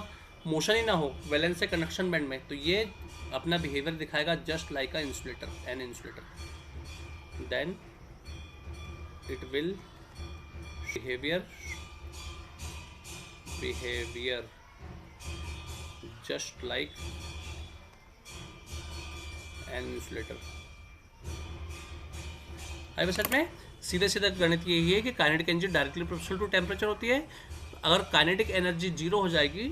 मोशन ही ना हो वैलेंस से कंडक्शन बैंड में, तो ये अपना बिहेवियर दिखाएगा just like a insulator, an insulator. Then it will behaviour just like an insulator. आई बस में सीधे सीधे गणित यही है कि kinetic energy directly proportional to temperature होती है। अगर काइनेटिक एनर्जी जीरो हो जाएगी,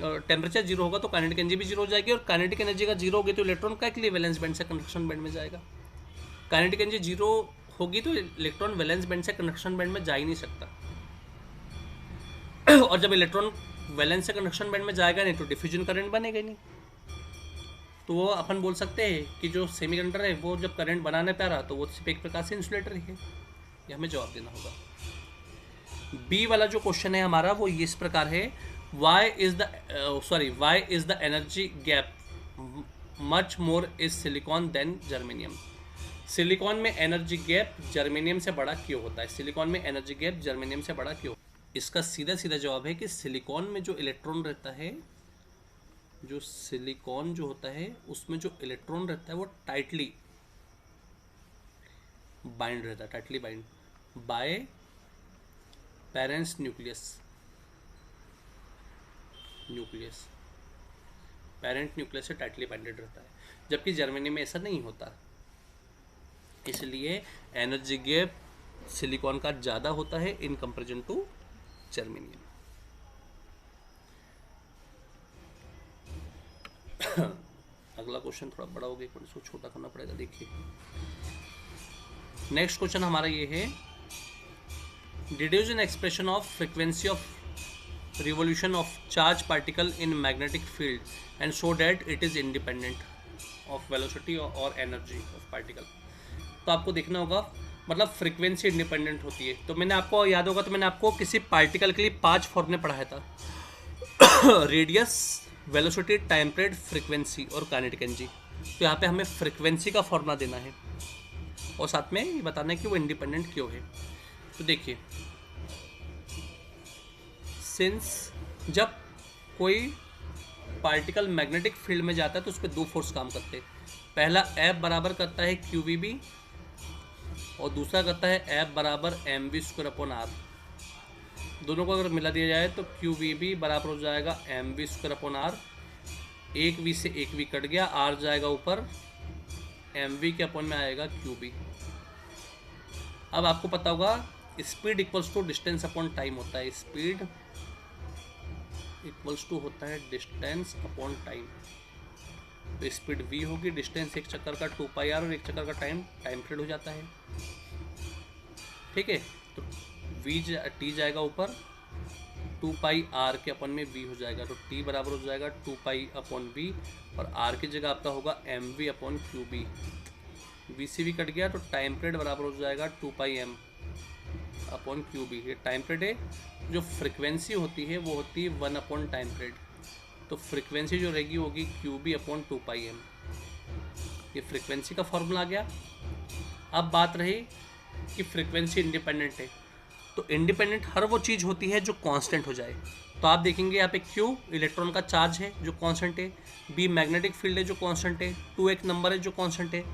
टेम्परेचर जीरो होगा तो काइनेटिक एनर्जी भी जीरो हो जाएगी, और काइनेटिक एनर्जी का जीरो होगी तो इलेक्ट्रॉन का के लिए वैलेंस बैंड से कंडक्शन बैंड में जाएगा। काइनेटिक एनर्जी जीरो होगी तो इलेक्ट्रॉन वैलेंस बैंड से कंडक्शन बैंड में जा ही नहीं सकता। और जब इलेक्ट्रॉन वैलेंस से कंडक्शन बैंड में जाएगा नहीं तो डिफ्यूजन करंट बनेगा ही नहीं। तो वो अपन बोल सकते हैं कि जो सेमीकंडक्टर है वो जब करंट बनाने पे आ रहा तो वो सिर्फ एक प्रकार से इंसुलेटर ही है। ये हमें जवाब देना होगा। बी वाला जो क्वेश्चन है हमारा वो इस प्रकार है, why is the energy gap much more is silicon than germanium. Silicon में एनर्जी गैप जर्मेनियम से बड़ा क्यों होता है? सिलिकॉन में एनर्जी गैप जर्मेनियम से बड़ा क्यों? इसका सीधा सीधा जवाब है कि सिलिकॉन में जो इलेक्ट्रॉन रहता है, जो सिलिकॉन जो होता है उसमें जो इलेक्ट्रॉन रहता है वो टाइटली बाइंड रहता है, tightly bind bye parents nucleus. Parent nucleus से टाइटली बाइंडेड रहता है, जबकि जर्मेनियम में ऐसा नहीं होता। इसलिए एनर्जी गैप सिलिकॉन का ज़्यादा होता है इन कंपेरिजन टू जर्मेनियम। अगला क्वेश्चन थोड़ा बड़ा हो गया, इसको छोटा करना पड़ेगा। देखिए नेक्स्ट क्वेश्चन हमारा ये है, deduce an expression of frequency of revolution of charge particle in magnetic field and show that it is independent of velocity और एनर्जी ऑफ पार्टिकल। तो आपको देखना होगा, मतलब फ्रीक्वेंसी इंडिपेंडेंट होती है। तो मैंने आपको याद होगा, तो मैंने आपको किसी पार्टिकल के लिए 5 फॉर्मूले पढ़ाया था radius, velocity, time period, frequency और काइनेटिक एनर्जी। तो यहाँ पे हमें फ्रीक्वेंसी का फॉर्मूला देना है और साथ में ये बताना है कि वो इंडिपेंडेंट क्यों है। तो देखिए, सिंस जब कोई पार्टिकल मैग्नेटिक फील्ड में जाता है तो उस पर 2 फोर्स काम करते हैं। पहला F बराबर करता है QVB और दूसरा करता है F बराबर mv²/r। दोनों को अगर मिला दिया जाए तो QVB बराबर हो जाएगा mv²/r। एक V से एक V कट गया, R जाएगा ऊपर, mv के अपॉन में आएगा QB। अब आपको पता होगा speed equals to distance upon time होता है। स्पीड इक्वल्स टू होता है डिस्टेंस अपॉन टाइम। तो स्पीड v होगी, डिस्टेंस एक चक्कर का 2πr और एक चक्कर का टाइम पीरियड हो जाता है। ठीक है, तो t जाएगा ऊपर, 2πr के अपन में v हो जाएगा, तो t बराबर हो जाएगा 2π/v और r की जगह आपका होगा mv/qb। v से v कट गया तो टाइम पीरियड बराबर हो जाएगा 2πm/qb। ये टाइम पीरियड है। जो फ्रीक्वेंसी होती है वो होती है 1 टाइम पीरियड। तो फ्रीक्वेंसी जो रहेगी होगी QB/2πm। ये फ्रीक्वेंसी का फॉर्मूला आ गया। अब बात रही कि फ्रीक्वेंसी इंडिपेंडेंट है, तो इंडिपेंडेंट हर वो चीज़ होती है जो कांस्टेंट हो जाए। तो आप देखेंगे यहाँ पे Q इलेक्ट्रॉन का चार्ज है जो कांस्टेंट है, B मैग्नेटिक फील्ड है जो कांस्टेंट है, 2 एक नंबर है जो कांस्टेंट है,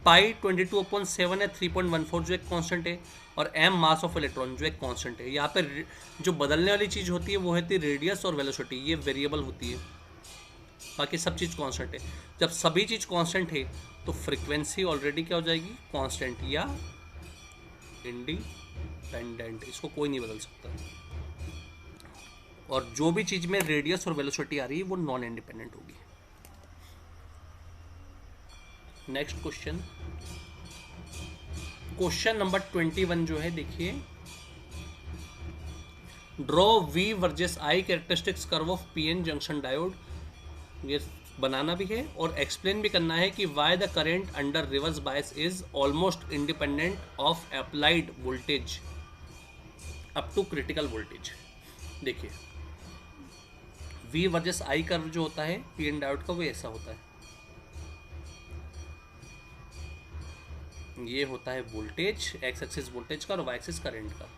पाई 22/7 है 3.14 जो एक कांस्टेंट है, और m मास ऑफ इलेक्ट्रॉन जो एक कांस्टेंट है। यहाँ पे जो बदलने वाली चीज़ होती है वो होती है रेडियस और वेलोसिटी, ये वेरिएबल होती है, बाकी सब चीज़ कांस्टेंट है। जब सभी चीज़ कांस्टेंट है तो फ्रीक्वेंसी ऑलरेडी क्या हो जाएगी? कांस्टेंट या इंडिपेंडेंट, इसको कोई नहीं बदल सकता। और जो भी चीज़ में रेडियस और वेलोसिटी आ रही है वो नॉन इंडिपेंडेंट होगी। नेक्स्ट क्वेश्चन, क्वेश्चन नंबर 21 जो है, देखिए, draw V versus I characteristics curve of PN junction diode. ये बनाना भी है और एक्सप्लेन भी करना है कि why the current under reverse bias is almost independent of applied voltage up to critical voltage. देखिए, V वर्सेस I कर्व जो होता है PN डायोड का वो ऐसा होता है। ये होता है वोल्टेज, एक्स एक्सिस वोल्टेज का और वाई एक्सिस करंट का।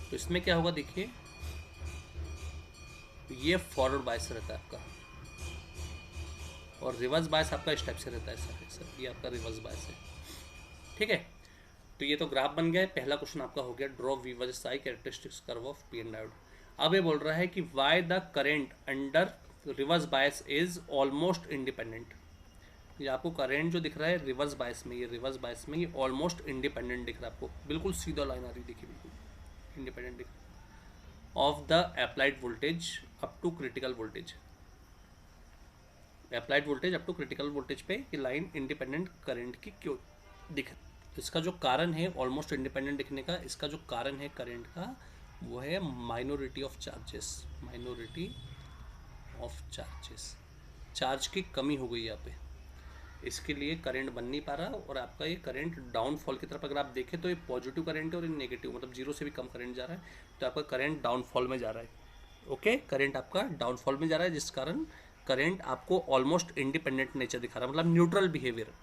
तो इसमें क्या होगा देखिए, ये फॉरवर्ड बायस रहता है आपका और रिवर्स बायस आपका इस टाइप से रहता है सर, ये आपका रिवर्स बायस है। ठीक है, तो ये तो ग्राफ बन गया है। पहला क्वेश्चन आपका हो गया, draw V versus I characteristics curve of P N diode. अब ये बोल रहा है कि why the current under reverse bias is almost independent. ये आपको करंट जो दिख रहा है रिवर्स बायस में, ये रिवर्स बायस में ये ऑलमोस्ट इंडिपेंडेंट दिख रहा है आपको, बिल्कुल सीधा लाइन आ रही देखिए, बिल्कुल इंडिपेंडेंट दिख रहा है of the applied voltage up to critical voltage. Applied voltage up to critical voltage पे ये लाइन इंडिपेंडेंट करंट की क्यों दिख। इसका जो कारण है ऑलमोस्ट इंडिपेंडेंट दिखने का, इसका जो कारण है करंट का, वो है minority of charges, minority of charges, charge की कमी हो गई यहाँ पे, इसके लिए करंट बन नहीं पा रहा और आपका ये करंट डाउनफॉल की तरफ अगर आप देखें तो ये पॉजिटिव करंट है और ये नेगेटिव, मतलब जीरो से भी कम करंट जा रहा है, तो आपका करंट डाउनफॉल में जा रहा है। ओके, करंट आपका डाउनफॉल में जा रहा है, जिस कारण करंट आपको ऑलमोस्ट इंडिपेंडेंट नेचर दिखा रहा है, मतलब न्यूट्रल बिहेवियर।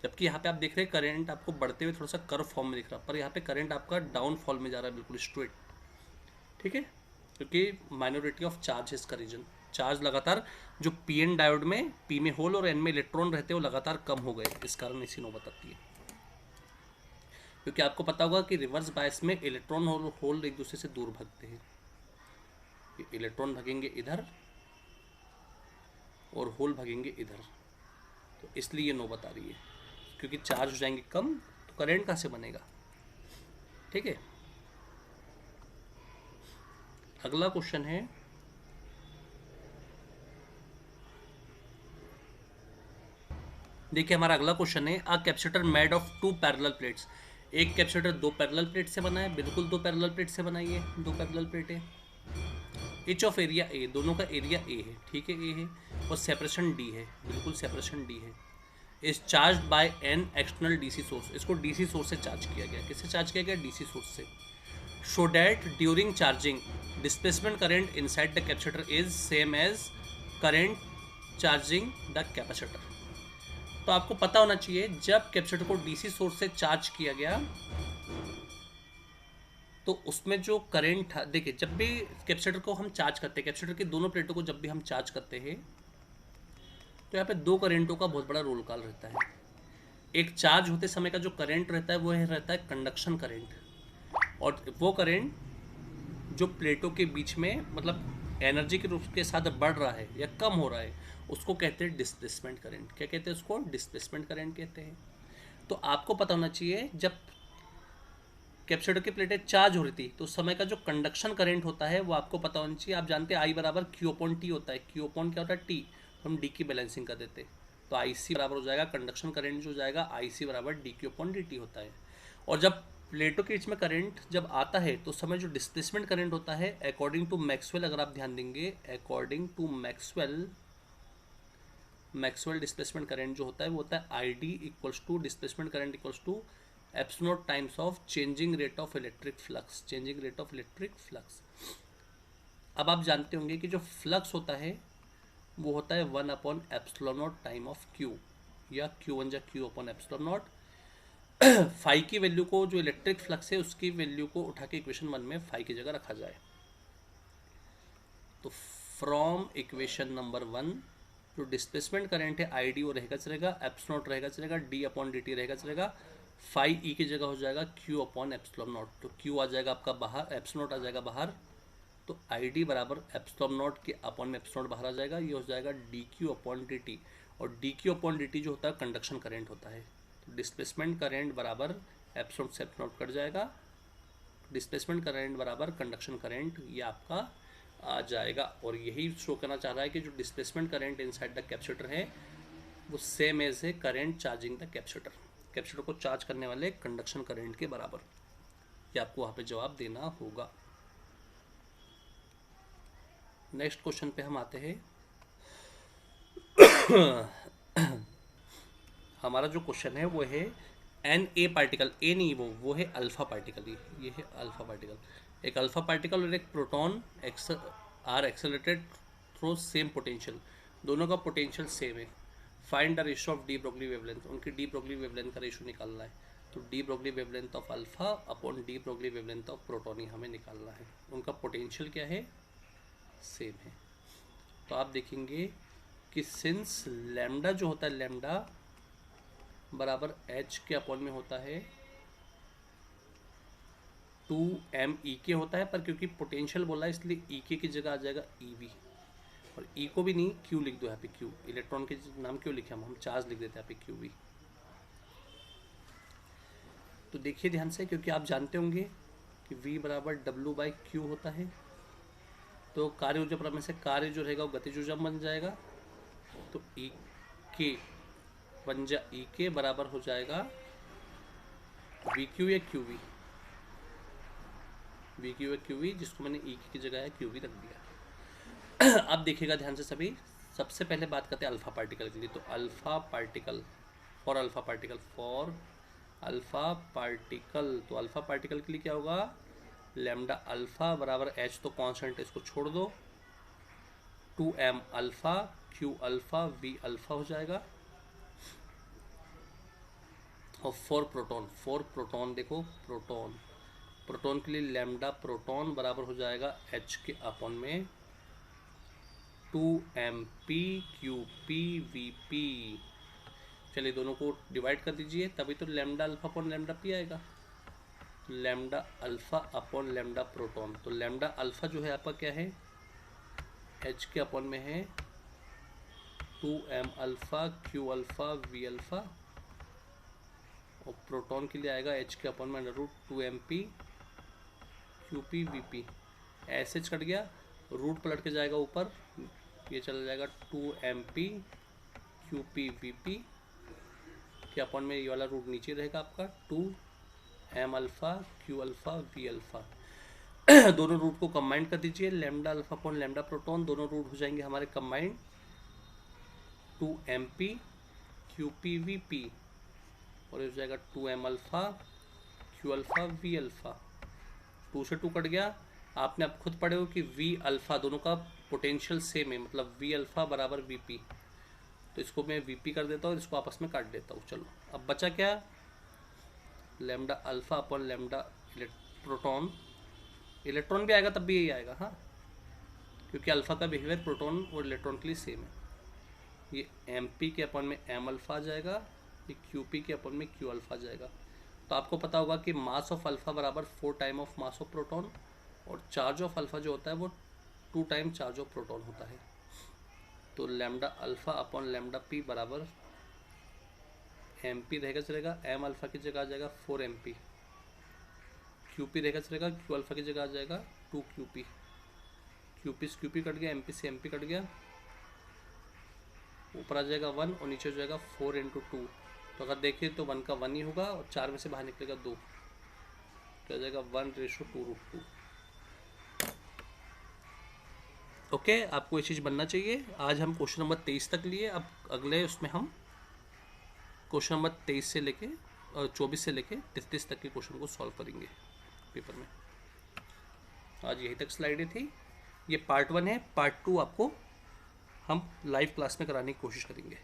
जबकि यहाँ पे आप देख रहे हैं करंट आपको बढ़ते हुए थोड़ा सा कर्व फॉर्म में दिख रहा है, पर यहाँ पे करंट आपका डाउनफॉल में जा रहा है बिल्कुल स्ट्रेट। ठीक है, क्योंकि माइनॉरिटी ऑफ चार्ज है इसका रीजन, चार्ज लगातार जो पी एन डायोड में पी में होल और एन में इलेक्ट्रॉन रहते हैं वो लगातार कम हो गए, इस कारण ऐसी नौबत आती है। क्योंकि आपको पता होगा कि रिवर्स बायस में इलेक्ट्रॉन और होल एक दूसरे से दूर भागते हैं, इलेक्ट्रॉन भागेंगे इधर और होल भागेंगे इधर, तो इसलिए ये नौबत आ रही है, क्योंकि चार्ज हो जाएंगे कम तो करंट कहाँ से बनेगा। ठीक है, अगला क्वेश्चन है, देखिए हमारा अगला क्वेश्चन है, a capacitor made of two parallel plates. एक कैपेसिटर दो पैरेलल प्लेट से बना है, बिल्कुल दो पैरेलल प्लेट से बनाई है, दो पैरेलल प्लेट है। इच ऑफ एरिया ए, दोनों का एरिया ए है, ठीक है ए है, और सेपरेशन डी है, बिल्कुल सेपरेशन डी है। Is charge by an external DC source, इसको डीसी सोर्स से चार्ज किया गया, किससे चार्ज किया गया, डीसी सोर्स से। Show that during charging displacement current inside the capacitor is same as current charging the capacitor. तो आपको पता होना चाहिए जब कैपेसिटर को डीसी सोर्स से चार्ज किया गया तो उसमें जो करंट था, देखिए जब भी कैपेसिटर को हम चार्ज करते हैं, कैपेसिटर की दोनों प्लेटों को जब भी हम चार्ज करते हैं तो यहाँ पे दो करंटों का बहुत बड़ा रोल कॉल रहता है। एक चार्ज होते समय का जो करंट रहता है वो रहता है कंडक्शन करंट, और वो करंट जो प्लेटों के बीच में मतलब एनर्जी के रूप के साथ बढ़ रहा है या कम हो रहा है उसको कहते हैं डिस्प्लेसमेंट करंट। क्या कहते हैं उसको, डिस्प्लेसमेंट करंट कहते हैं। तो आपको पता होना चाहिए जब कैपेसिटर की प्लेटें चार्ज हो रही थी तो उस समय का जो कंडक्शन करंट होता है वो आपको पता होना चाहिए। आप जानते हैं आई बराबर क्यू अपॉन टी होता है, क्यू अपॉन क्या होता है, टी, तो हम डी की बैलेंसिंग कर देते हैं, तो आई सी बराबर हो जाएगा कंडक्शन करंट जो जाएगा आई सी बराबर D Q upon D T होता है। और जब प्लेटों के बीच में करंट जब आता है तो उस समय जो डिस्प्लेसमेंट करंट होता है अकॉर्डिंग टू मैक्सवेल, अगर आप ध्यान देंगे according to Maxwell, Maxwell displacement current जो होता है वो होता है I D equals to displacement current equals to epsilon times of changing rate of electric flux, changing rate of electric flux. अब आप जानते होंगे कि जो फ्लक्स होता है वो होता है 1 upon epsilon not time of Q, या Q1 या Q upon epsilon not. Phi की वैल्यू को, जो इलेक्ट्रिक फ्लक्स है उसकी वैल्यू को उठा के इक्वेशन 1 में फाई की जगह रखा जाए तो फ्रॉम इक्वेशन नंबर 1 जो डिस्प्लेसमेंट करंट है आई डी वो रहेगा चलेगा, एप्सिलॉन नॉट रहेगा चलेगा, डी अपॉन डी टी रहेगा चलेगा, फाई ई की जगह हो जाएगा क्यू अपॉन एप्सिलॉन नॉट, तो क्यू आ जाएगा आपका बाहर, एप्सिलॉन नॉट आ जाएगा बाहर, तो आई डी बराबर एप्सिलॉन नॉट के अपॉन में एप्सिलॉन नॉट बाहर आ जाएगा, ये हो जाएगा D Q upon D T, और D Q upon D T जो होता है कंडक्शन करंट होता है, तो डिस्प्लेसमेंट करंट बराबर एप्सिलॉन से एप्सिलॉन नॉट कट जाएगा, डिस्प्लेसमेंट करंट बराबर कंडक्शन करंट, ये आपका आ जाएगा। और यही शो करना चाह रहा है कि जो displacement current inside the capacitor है वो सेम एज है current charging the capacitor, capacitor को चार्ज करने वाले कंडक्शन करंट के बराबर, ये आपको वहाँ पे जवाब देना होगा। नेक्स्ट क्वेश्चन पे हम आते हैं। हमारा जो क्वेश्चन है वो है एन ए पार्टिकल, ए नहीं वो है अल्फा पार्टिकल, ये है अल्फा पार्टिकल, एक अल्फा पार्टिकल और एक proton are accelerated through same potential, दोनों का पोटेंशियल सेम है। Find the ratio of de Broglie wavelength, उनकी डी ब्रोगली वेवलेंथ का रेशियो निकालना है। तो de Broglie wavelength of alpha upon de Broglie wavelength of proton ही हमें निकालना है। उनका पोटेंशियल क्या है, सेम है। तो आप देखेंगे कि सिंस लैम्डा जो होता है, लैम्डा बराबर एच के अपॉन में होता है 2m होता है, पर क्योंकि पोटेंशियल बोला है इसलिए ई की जगह आ जाएगा EV, और ई को भी नहीं क्यू लिख दो यहाँ पे, क्यू इलेक्ट्रॉन के नाम क्यों लिखे हम चार्ज लिख देते हैं यहाँ पे QV। तो देखिए ध्यान से, क्योंकि आप जानते होंगे कि V बराबर W/Q होता है, तो कार्य ऊर्जा प्रमेय से कार्य जो रहेगा वो गतिज ऊर्जा बन जाएगा। तो E के बराबर हो जाएगा VQ या QV, VQ या QV, जिसको मैंने E की जगह है QV रख दिया। अब देखिएगा ध्यान से सभी, सबसे पहले बात करते हैं अल्फा पार्टिकल के लिए। तो अल्फा पार्टिकल तो अल्फा पार्टिकल के लिए क्या होगा, लैम्डा अल्फा बराबर एच, तो कांस्टेंट इसको छोड़ दो, 2m alpha Q alpha V alpha हो जाएगा। और फॉर प्रोटॉन देखो, प्रोटॉन के लिए लैम्डा प्रोटॉन बराबर हो जाएगा H के अपॉन में 2mp QP VP। चलिए दोनों को डिवाइड कर दीजिए, तभी तो lambda alpha upon lambda P आएगा। Lambda alpha upon lambda proton, तो लैम्डा अल्फा जो है आपका क्या है, H के अपॉन में है 2m alpha Q alpha V alpha, और प्रोटॉन के लिए आएगा H के अपॉन में √2mp QP VP। H cut गया, रूट पलट के जाएगा ऊपर, ये चला जाएगा 2mp QP VP के अपॉन में, ये वाला रूट नीचे रहेगा आपका 2m alpha Q alpha V alpha. दोनों रूट को कंबाइन कर दीजिए, lambda alpha upon lambda proton, दोनों रूट हो जाएंगे हमारे कंबाइंड 2mp QP VP, और ये हो जाएगा 2m alpha Q alpha V alpha. 2 से 2 कट गया। आपने अब खुद पढ़े हो कि V अल्फा दोनों का पोटेंशियल सेम है, मतलब V अल्फा बराबर VP, तो इसको मैं VP कर देता हूँ, इसको आपस में काट देता हूँ। चलो अब बचा क्या, lambda alpha upon lambda proton, electron भी आएगा तब भी यही आएगा, हाँ, क्योंकि अल्फा का बिहेवियर प्रोटॉन और इलेक्ट्रॉन के लिए सेम है। ये MP के अपॉन में M अल्फा आ जाएगा, ये QP के अपॉन में Q अल्फा आ जाएगा। तो आपको पता होगा कि मास ऑफ अल्फा बराबर 4 time of mass of proton, और चार्ज ऑफ अल्फा जो होता है वो 2 टाइम चार्ज ऑफ प्रोटॉन होता है। तो lambda alpha upon lambda P बराबर MP रहेगा चलेगा, M अल्फा की जगह आ जाएगा 4mp, QP रहेगा चलेगा, Q अल्फा की जगह आ जाएगा 2QP, QP से QP कट गया, MP से MP कट गया, ऊपर आ जाएगा 1 और नीचे हो जाएगा 4 × 2। तो अगर देखें तो 1 का 1 ही होगा, और 4 में से बाहर निकलेगा 2, तो आ जाएगा 1:2√2। ओके, आपको ये चीज़ बनना चाहिए। आज हम क्वेश्चन नंबर 23 तक लिए, अब अगले उसमें हम क्वेश्चन नंबर 23 से लेके 24 से लेके 33 तक के क्वेश्चन को सॉल्व करेंगे पेपर में। आज यही तक स्लाइडें थी, ये पार्ट 1 है, पार्ट 2 आपको हम लाइव क्लास में कराने की कोशिश करेंगे।